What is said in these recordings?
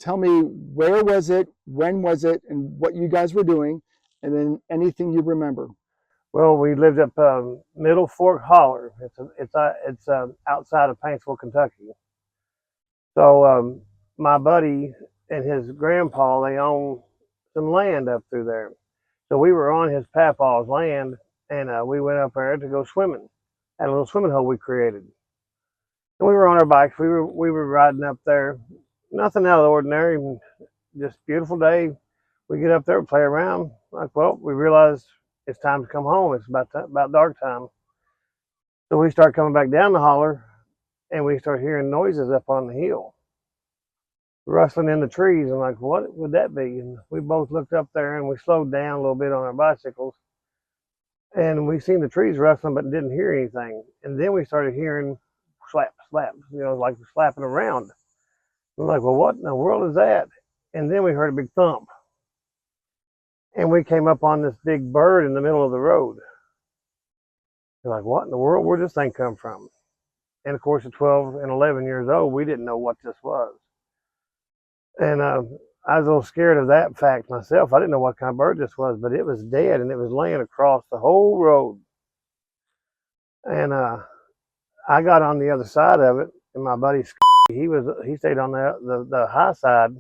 tell me, where was it, when was it, and what you guys were doing, and then anything you remember. Well, we lived up Middle Fork Holler. It's outside of Paintsville, Kentucky. So my buddy and his grandpa, they own some land up through there. So we were on his papaw's land, and we went up there to go swimming at a little swimming hole we created. And we were on our bikes. We were riding up there. Nothing out of the ordinary. Just beautiful day. We get up there, play around. Like, well, we realized it's time to come home. It's about dark time. So we start coming back down the holler, and we start hearing noises up on the hill, rustling in the trees. I'm like, what would that be? And we both looked up there, and we slowed down a little bit on our bicycles, and we seen the trees rustling, but didn't hear anything. And then we started hearing slap, slap, like slapping around. I'm like, well, what in the world is that? And then we heard a big thump. And we came up on this big bird in the middle of the road. We're like, what in the world? Where'd this thing come from? And of course, at 12 and 11 years old, we didn't know what this was. And I was a little scared of that fact myself. I didn't know what kind of bird this was, but it was dead, and it was laying across the whole road. And I got on the other side of it, and my buddy, he stayed on the high side.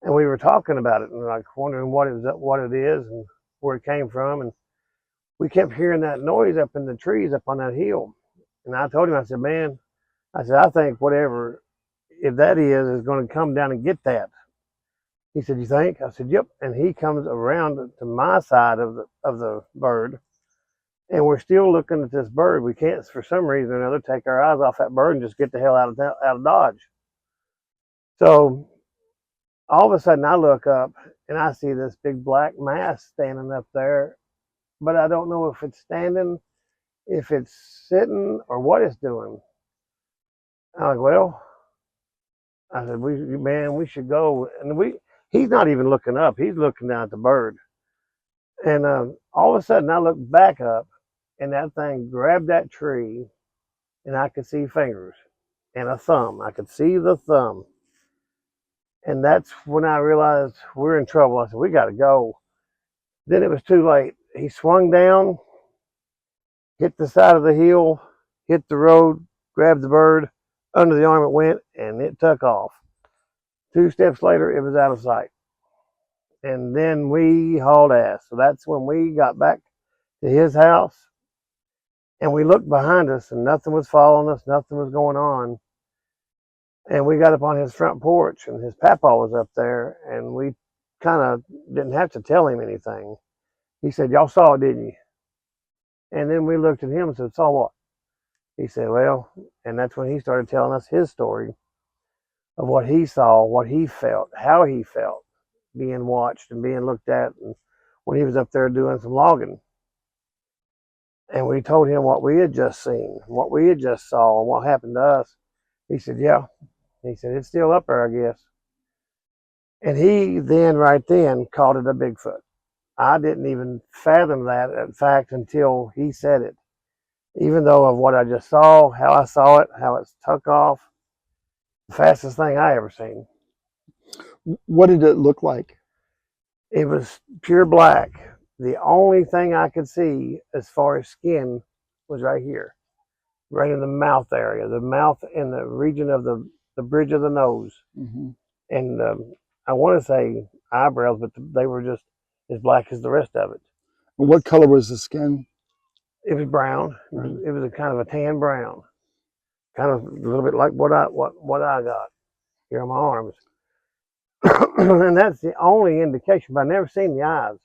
And we were talking about it and like wondering what it is and where it came from. And we kept hearing that noise up in the trees up on that hill. And I told him, I said, man, I think whatever, if that is going to come down and get that. He said, you think? I said, yep. And he comes around to my side of the bird. And we're still looking at this bird. We can't, for some reason or another, take our eyes off that bird and just get the hell out of Dodge. So all of a sudden, I look up and I see this big black mass standing up there, but I don't know if it's standing, if it's sitting, or what it's doing. I'm like, well, I said, we should go. And he's not even looking up. He's looking down at the bird. And all of a sudden, I look back up, and that thing grabbed that tree, and I could see fingers and a thumb. I could see the thumb. And that's when I realized we're in trouble. I said, we got to go. Then it was too late. He swung down, hit the side of the hill, hit the road, grabbed the bird, under the arm it went, and it took off. 2 steps later, it was out of sight. And then we hauled ass. So that's when we got back to his house, and we looked behind us, and nothing was following us, nothing was going on. And we got up on his front porch, and his papa was up there, and we kind of didn't have to tell him anything. He said, y'all saw it, didn't you? And then we looked at him and said, saw what? He said, well, and that's when he started telling us his story of what he saw, what he felt, how he felt being watched and being looked at, and when he was up there doing some logging. And we told him what we had just seen, what we had just saw, and what happened to us. He said, yeah. He said, it's still up there, I guess. And he then, right then, called it a Bigfoot. I didn't even fathom that, in fact, until he said it. Even though of what I just saw, how I saw it, how it took off, the fastest thing I ever seen. What did it look like? It was pure black. The only thing I could see as far as skin was right here, right in the mouth area, the mouth in the region of the bridge of the nose. Mm-hmm. And I want to say eyebrows, but they were just as black as the rest of it. And what color was the skin? It was brown. Mm-hmm. It was a kind of a tan brown, kind of a little bit like what I got here on my arms. And that's the only indication. But I never seen the eyes.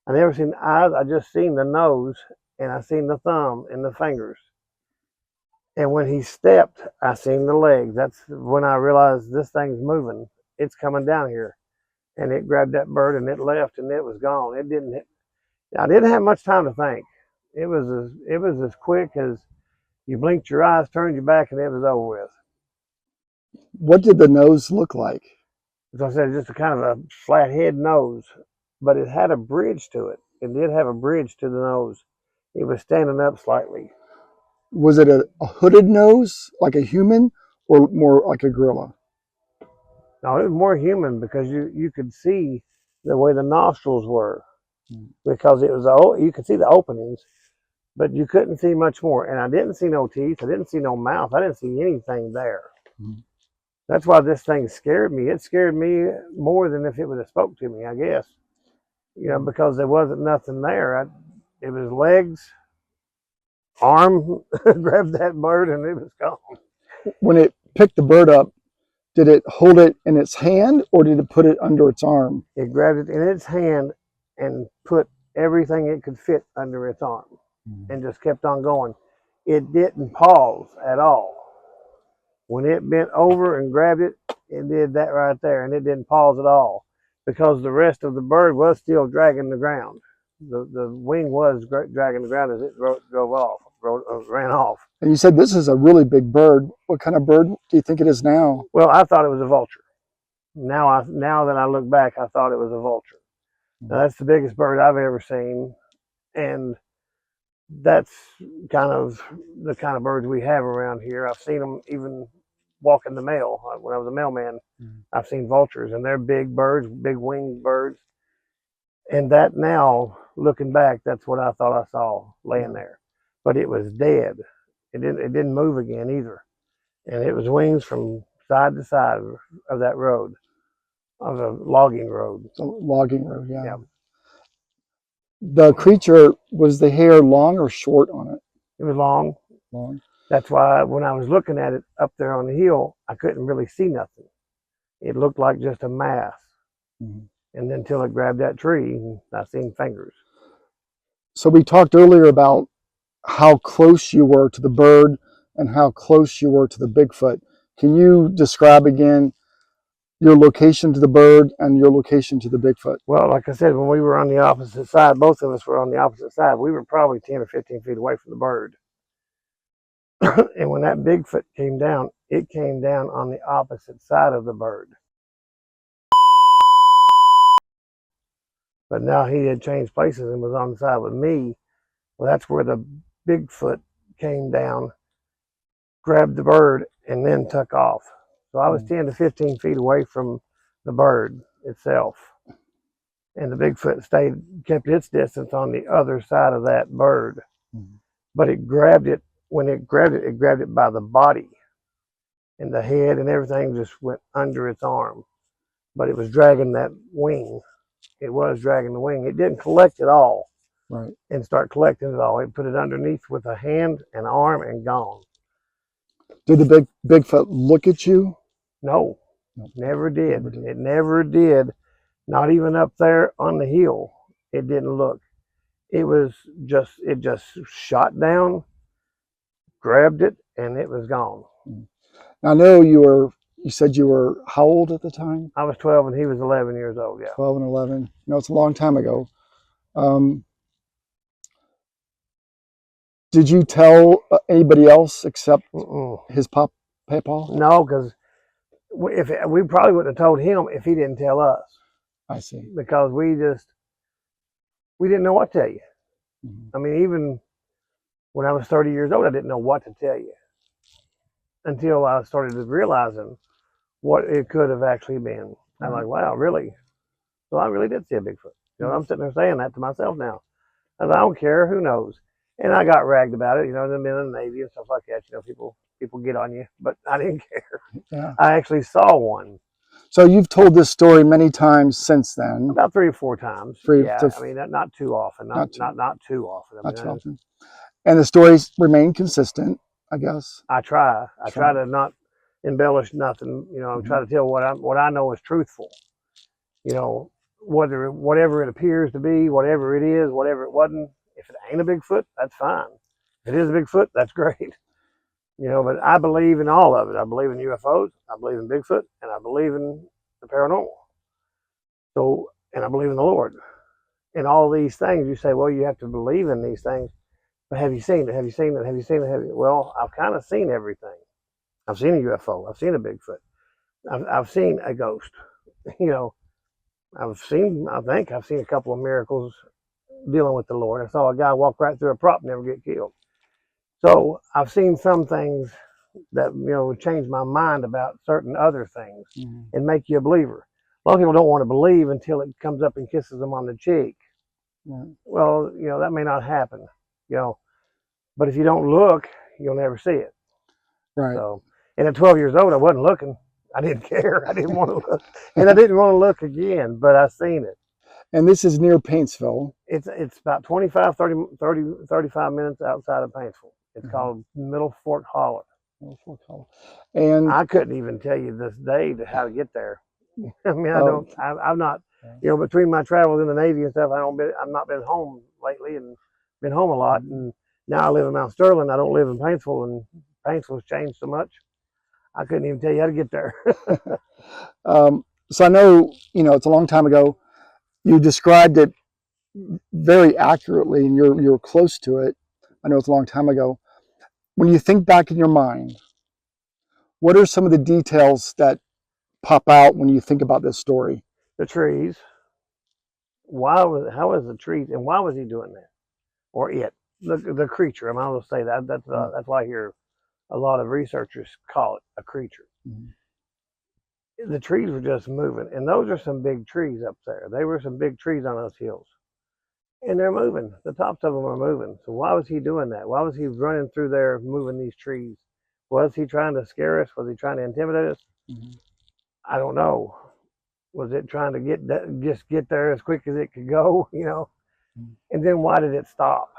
I never seen the eyes. I just seen the nose, and I seen the thumb and the fingers. And when he stepped, I seen the legs. That's when I realized this thing's moving. It's coming down here. And it grabbed that bird, and it left, and it was gone. I didn't have much time to think. It was as quick as you blinked your eyes, turned your back, and it was over with. What did the nose look like? As I said, just a kind of a flat head nose, but it had a bridge to it. It did have a bridge to the nose. It was standing up slightly. Was it a hooded nose, like a human, or more like a gorilla? No, it was more human because you could see the way the nostrils were, because it was you could see the openings, but you couldn't see much more. And I didn't see no teeth. I didn't see no mouth. I didn't see anything there. Mm. That's why this thing scared me. It scared me more than if it would have spoke to me, I guess. Because there wasn't nothing there. It was legs, arm, grabbed that bird, and it was gone. When it picked the bird up, did it hold it in its hand or did it put it under its arm? It grabbed it in its hand and put everything it could fit under its arm and just kept on going. It didn't pause at all. When it bent over and grabbed it, it did that right there, and it didn't pause at all because the rest of the bird was still dragging the ground. The wing was dragging the ground as it ran off. And you said this is a really big bird. What kind of bird do you think it is now? Well, I thought it was a vulture. Now that I look back, I thought it was a vulture. Now, that's the biggest bird I've ever seen, and that's kind of the kind of birds we have around here. I've seen them even walking the mail. When I was a mailman, I've seen vultures, and they're big birds, big winged birds. And that now, looking back, that's what I thought I saw laying there. But it was dead. It didn't move again either. And it was wings from side to side of that road, of the logging road. It's a logging road, yeah. Yeah. The creature, was the hair long or short on it? It was long. Long. That's why when I was looking at it up there on the hill, I couldn't really see nothing. It looked like just a mass. Mm-hmm. And then until it grabbed that tree, I seen fingers. So we talked earlier about how close you were to the bird and how close you were to the Bigfoot. Can you describe again your location to the bird and your location to the Bigfoot? Well, like I said, when we were on the opposite side, both of us were on the opposite side. We were probably 10 or 15 feet away from the bird. And when that Bigfoot came down, it came down on the opposite side of the bird. But now he had changed places and was on the side with me. Well, that's where the Bigfoot came down, grabbed the bird, and then took off. So I was 10 to 15 feet away from the bird itself. And the Bigfoot kept its distance on the other side of that bird. But it grabbed it. When it grabbed it by the body. And the head and everything just went under its arm. But it was dragging that wing. It was dragging the wing. It didn't collect it all. Right. And start collecting it all. It put it underneath with a hand and arm and gone. Did the Bigfoot look at you? No, never did. It never did. Not even up there on the hill. It didn't look. It just shot down, grabbed it, and it was gone. I know you said you were how old at the time? I was 12 and he was 11 years old, yeah. 12 and 11. It's a long time ago. Did you tell anybody else except his papa? No, because we probably wouldn't have told him if he didn't tell us. I see. Because we didn't know what to tell you. I mean, even when I was 30 years old, I didn't know what to tell you until I started realizing what it could have actually been. I'm like, wow, really? So I really did see a Bigfoot. I'm sitting there saying that to myself now. I don't care, who knows? And I got ragged about it, I've been in the Navy and stuff like that. People get on you, but I didn't care. Yeah. I actually saw one. So you've told this story many times since then. About 3 or 4 times. I mean, not too often. Not too often. Not too often. And the stories remain consistent, I guess. I try to not embellish nothing. I try to tell what I know is truthful. Whatever it appears to be, whatever it is, whatever it wasn't. If it ain't a Bigfoot, that's fine. If it is a Bigfoot, that's great. But I believe in all of it. I believe in UFOs, I believe in Bigfoot, and I believe in the paranormal. So, and I believe in the Lord. And all these things, you say, well, you have to believe in these things. But have you seen it? Have you seen it? Have you seen it? Well, I've kind of seen everything. I've seen a UFO. I've seen a Bigfoot. I've seen a ghost. I think I've seen a couple of miracles dealing with the Lord. I saw a guy walk right through a prop and never get killed. So I've seen some things that would change my mind about certain other things Mhm. and make you a believer. A lot of people don't want to believe until it comes up and kisses them on the cheek. Right. Well, that may not happen, but if you don't look, you'll never see it. Right. So, and at 12 years old, I wasn't looking. I didn't care. I didn't want to look, and I didn't want to look again. But I seen it. And this is near Paintsville. It's about 25, 35 minutes outside of Paintsville. It's Mhm. called Middle Fork Holler. And I couldn't even tell you this day how to get there. I mean, oh, I'm not, between my travels in the Navy and stuff, I've not been home lately and been home a lot. And now I live in Mount Sterling. I don't live in Paintsville, and Paintsville's changed so much. I couldn't even tell you how to get there. so I know, it's a long time ago. You described it very accurately, and you're close to it. I know it's a long time ago. When you think back in your mind, what are some of the details that pop out when you think about this story? The trees. How was the trees, and why was he doing that? Or it, the creature. I'm not going to say that. That's why I hear a lot of researchers call it a creature. Mhm. The trees were just moving, and those are some big trees up there. They were some big trees on those hills, and they're moving. The tops of them are moving. So why was he doing that? Why was he running through there, moving these trees? Was he trying to scare us? Was he trying to intimidate us? Mhm. I don't know. Was it trying to just get there as quick as it could go? Mhm. And then why did it stop?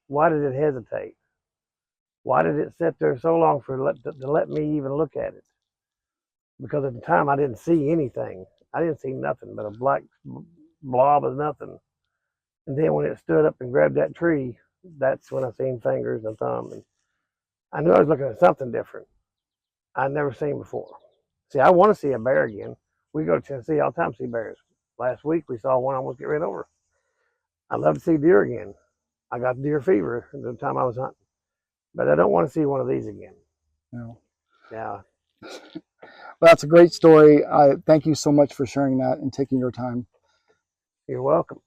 Why did it hesitate? Why did it sit there so long to let me even look at it? Because at the time I didn't see anything. I didn't see nothing but a black blob of nothing. And then when it stood up and grabbed that tree, that's when I seen fingers and thumb. And I knew I was looking at something different I'd never seen before. See, I want to see a bear again. We go to Tennessee all the time to see bears. Last week we saw one almost get ran over. I'd love to see deer again. I got deer fever the time I was hunting. But I don't want to see one of these again. No. Yeah. Well, that's a great story. Thank you so much for sharing that and taking your time. You're welcome.